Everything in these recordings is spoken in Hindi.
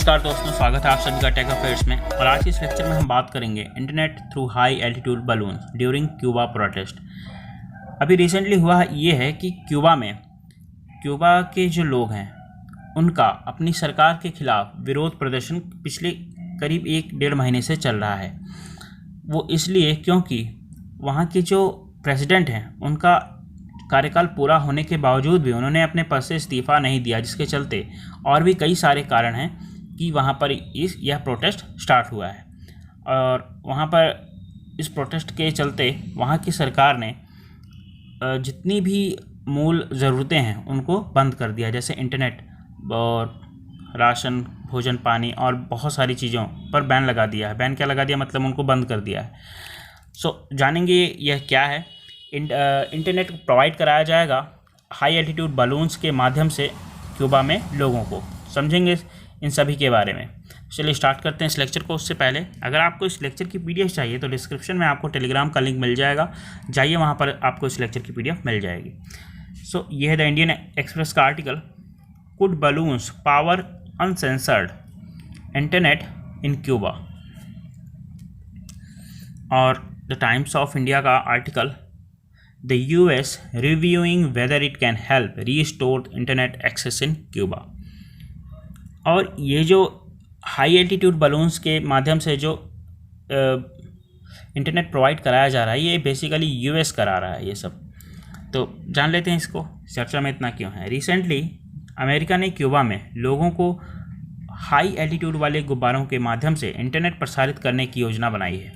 नमस्कार दोस्तों, स्वागत है आप सभी का टेक अफेयर्स में। और आज के इस लेक्चर में हम बात करेंगे internet through high altitude balloon during Cuba protest. अभी रिसेंटली हुआ ये है कि क्यूबा के जो लोग हैं उनका अपनी सरकार के खिलाफ विरोध प्रदर्शन पिछले करीब 1-1.5 महीने से चल रहा है। वो इसलिए क्योंकि वहाँ के जो प्रेसिडेंट हैं उनका कार्यकाल पूरा होने के बावजूद भी उन्होंने अपने पद से इस्तीफ़ा नहीं दिया, जिसके चलते और भी कई सारे कारण हैं कि वहाँ पर यह प्रोटेस्ट स्टार्ट हुआ है। और वहाँ पर इस प्रोटेस्ट के चलते वहाँ की सरकार ने जितनी भी मूल ज़रूरतें हैं उनको बंद कर दिया, जैसे इंटरनेट और राशन, भोजन, पानी और बहुत सारी चीज़ों पर बैन लगा दिया है। बैन क्या लगा दिया, मतलब उनको बंद कर दिया है। जानेंगे यह क्या है। इंटरनेट प्रोवाइड कराया जाएगा हाई एल्टीट्यूड बलून्स के माध्यम से क्यूबा में लोगों को। समझेंगे इन सभी के बारे में। चलिए स्टार्ट करते हैं इस लेक्चर को। उससे पहले अगर आपको इस लेक्चर की पीडीएफ चाहिए तो डिस्क्रिप्शन में आपको टेलीग्राम का लिंक मिल जाएगा, जाइए वहाँ पर आपको इस लेक्चर की पीडीएफ मिल जाएगी। ये है द इंडियन एक्सप्रेस का article, could balloons power uncensored internet in Cuba. और द टाइम्स ऑफ इंडिया का article, The US reviewing whether it can help restore internet access in Cuba। और ये जो हाई एल्टीट्यूड बलून्स के माध्यम से जो इंटरनेट प्रोवाइड कराया जा रहा है, ये बेसिकली यूएस करा रहा है ये सब। तो जान लेते हैं इसको, चर्चा में इतना क्यों है। रिसेंटली अमेरिका ने क्यूबा में लोगों को हाई एल्टीट्यूड वाले गुब्बारों के माध्यम से इंटरनेट प्रसारित करने की योजना बनाई है,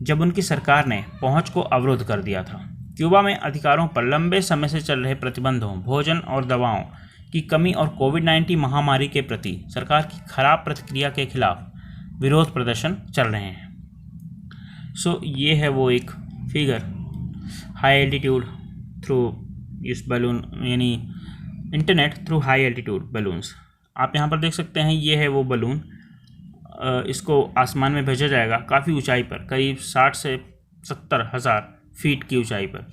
जब उनकी सरकार ने पहुंच को अवरुद्ध कर दिया था। क्यूबा में अधिकारों पर लंबे समय से चल रहे प्रतिबंधों, भोजन और दवाओं की कमी और कोविड-19 महामारी के प्रति सरकार की खराब प्रतिक्रिया के खिलाफ विरोध प्रदर्शन चल रहे हैं। ये है वो एक फिगर, हाई एल्टीट्यूड थ्रू इस बलून, यानी internet through high altitude balloons. आप यहाँ पर देख सकते हैं, ये है वो बलून। इसको आसमान में भेजा जाएगा काफ़ी ऊंचाई पर, करीब 60 से 70 हज़ार फीट की ऊंचाई पर।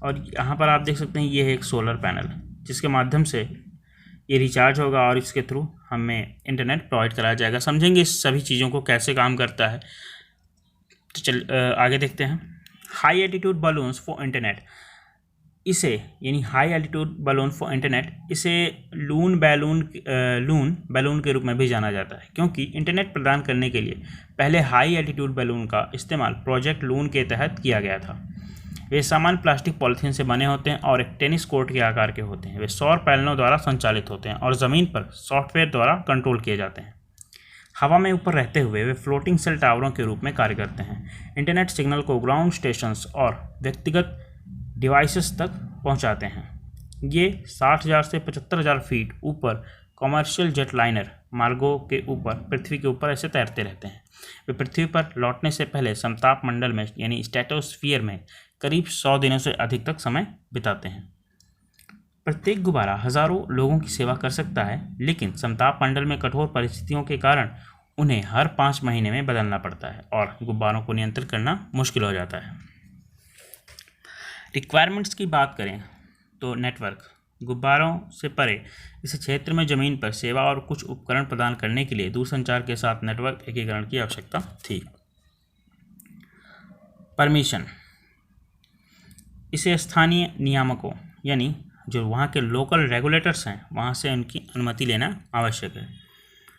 और यहाँ पर आप देख सकते हैं, ये है एक सोलर पैनल जिसके माध्यम से ये रिचार्ज होगा और इसके थ्रू हमें इंटरनेट प्रोवाइड कराया जाएगा। समझेंगे इस सभी चीज़ों को कैसे काम करता है। तो आगे देखते हैं। High altitude balloons for internet, इसे यानी high altitude balloon for internet, इसे लून बैलून के रूप में भी जाना जाता है, क्योंकि इंटरनेट प्रदान करने के लिए पहले हाई एल्टीट्यूड बैलून का इस्तेमाल प्रोजेक्ट लून के तहत किया गया था। वे सामान्य प्लास्टिक पॉलीथीन से बने होते हैं और एक टेनिस कोर्ट के आकार के होते हैं। वे सौर पैनलों द्वारा संचालित होते हैं और ज़मीन पर सॉफ्टवेयर द्वारा कंट्रोल किए जाते हैं। हवा में ऊपर रहते हुए वे फ्लोटिंग सेल टावरों के रूप में कार्य करते हैं। इंटरनेट सिग्नल को ग्राउंड स्टेशंस और व्यक्तिगत डिवाइसेस तक पहुंचाते हैं। ये 60,000 से 75,000 फीट ऊपर कॉमर्शियल जेट लाइनर मार्गों के ऊपर, पृथ्वी के ऊपर ऐसे तैरते रहते हैं। वे पृथ्वी पर लौटने से पहले समताप मंडल में यानी स्ट्रेटोस्फीयर में करीब 100 दिनों से अधिक तक समय बिताते हैं। प्रत्येक गुब्बारा हज़ारों लोगों की सेवा कर सकता है, लेकिन समताप मंडल में कठोर परिस्थितियों के कारण उन्हें हर 5 महीने में बदलना पड़ता है और गुब्बारों को नियंत्रित करना मुश्किल हो जाता है। रिक्वायरमेंट्स की बात करें तो नेटवर्क, गुब्बारों से परे इस क्षेत्र में ज़मीन पर सेवा और कुछ उपकरण प्रदान करने के लिए दूरसंचार के साथ नेटवर्क एकीकरण की आवश्यकता थी। परमिशन, इसे स्थानीय नियामकों यानी जो वहाँ के लोकल रेगुलेटर्स हैं वहाँ से उनकी अनुमति लेना आवश्यक है।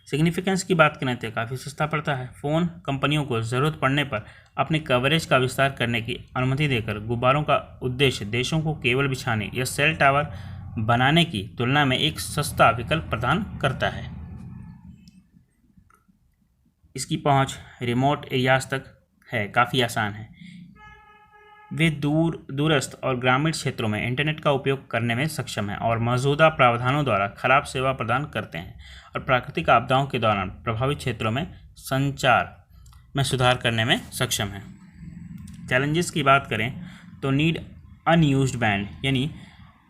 सिग्निफिकेंस की बात करें तो काफ़ी सस्ता पड़ता है। फ़ोन कंपनियों को ज़रूरत पड़ने पर अपने कवरेज का विस्तार करने की अनुमति देकर गुब्बारों का उद्देश्य देशों को केबल बिछाने या सेल टावर बनाने की तुलना में एक सस्ता विकल्प प्रदान करता है। इसकी पहुंच रिमोट एरियाज तक है, काफ़ी आसान है। वे दूरस्थ और ग्रामीण क्षेत्रों में इंटरनेट का उपयोग करने में सक्षम हैं और मौजूदा प्रावधानों द्वारा खराब सेवा प्रदान करते हैं और प्राकृतिक आपदाओं के दौरान प्रभावित क्षेत्रों में संचार में सुधार करने में सक्षम हैं। चैलेंजेस की बात करें तो नीड अनयूज्ड बैंड, यानी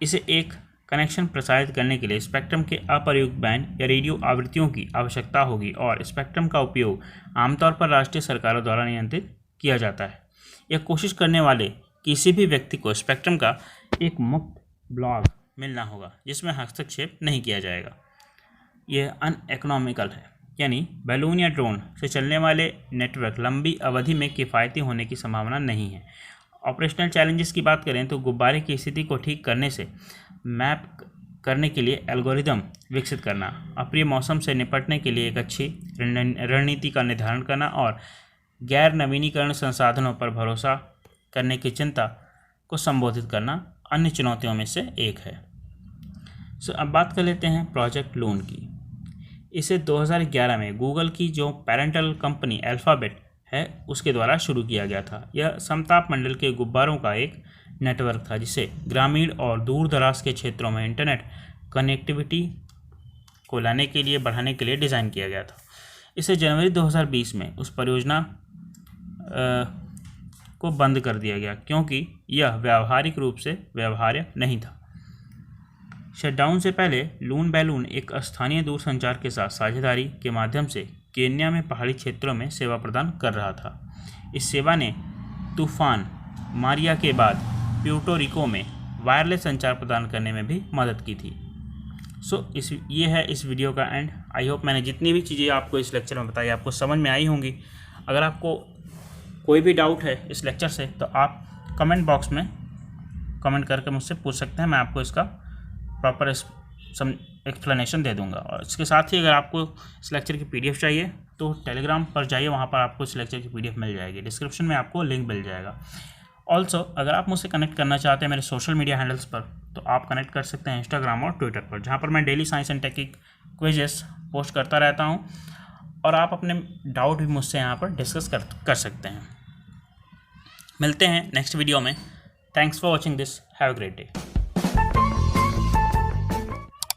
इसे एक कनेक्शन प्रसारित करने के लिए स्पेक्ट्रम के अप्रयुक्त बैंड या रेडियो आवृत्तियों की आवश्यकता होगी और स्पेक्ट्रम का उपयोग आमतौर पर राष्ट्रीय सरकारों द्वारा नियंत्रित किया जाता है। यह कोशिश करने वाले किसी भी व्यक्ति को स्पेक्ट्रम का एक मुक्त ब्लॉक मिलना होगा जिसमें हस्तक्षेप नहीं किया जाएगा। ये अनइकोनॉमिकल है, यानी बैलून या ड्रोन से चलने वाले नेटवर्क लंबी अवधि में किफ़ायती होने की संभावना नहीं है। ऑपरेशनल चैलेंजेस की बात करें तो गुब्बारे की स्थिति को ठीक करने से मैप करने के लिए एल्गोरिदम विकसित करना, अप्रिय मौसम से निपटने के लिए एक अच्छी रणनीति का निर्धारण करना और गैर नवीनीकरण संसाधनों पर भरोसा करने की चिंता को संबोधित करना अन्य चुनौतियों में से एक है। अब बात कर लेते हैं प्रोजेक्ट लून की। इसे 2011 में गूगल की जो पेरेंटल कंपनी अल्फ़ाबेट है उसके द्वारा शुरू किया गया था। यह समताप मंडल के गुब्बारों का एक नेटवर्क था जिसे ग्रामीण और दूर दराज के क्षेत्रों में इंटरनेट कनेक्टिविटी को लाने के लिए बढ़ाने के लिए डिज़ाइन किया गया था। इसे जनवरी 2020 में उस परियोजना को बंद कर दिया गया क्योंकि यह व्यावहारिक रूप से व्यवहार्य नहीं था। शटडाउन से पहले लून बैलून एक स्थानीय दूरसंचार के साथ साझेदारी के माध्यम से केन्या में पहाड़ी क्षेत्रों में सेवा प्रदान कर रहा था। इस सेवा ने तूफान मारिया के बाद प्यूर्टो रिको में वायरलेस संचार प्रदान करने में भी मदद की थी। ये है इस वीडियो का एंड। आई होप मैंने जितनी भी चीज़ें आपको इस लेक्चर में बताई आपको समझ में आई होंगी। अगर आपको कोई भी डाउट है इस लेक्चर से तो आप कमेंट बॉक्स में कमेंट करके मुझसे पूछ सकते हैं, मैं आपको इसका प्रॉपर एक्सप्लेनेशन दे दूंगा। और इसके साथ ही अगर आपको इस लेक्चर की PDF चाहिए तो टेलीग्राम पर जाइए, वहाँ पर आपको इस लेक्चर की PDF मिल जाएगी। डिस्क्रिप्शन में आपको लिंक मिल जाएगा। ऑल्सो अगर आप मुझसे कनेक्ट करना चाहते हैं मेरे सोशल मीडिया हैंडल्स पर तो आप कनेक्ट कर सकते हैं इंस्टाग्राम और ट्विटर पर, जहाँ पर मैं डेली साइंस एंड टेक की क्विजेस पोस्ट करता रहता हूँ और आप अपने डाउट भी मुझसे यहाँ पर डिस्कस कर सकते हैं। मिलते हैं नेक्स्ट वीडियो में। Thanks for watching this. Have a great day.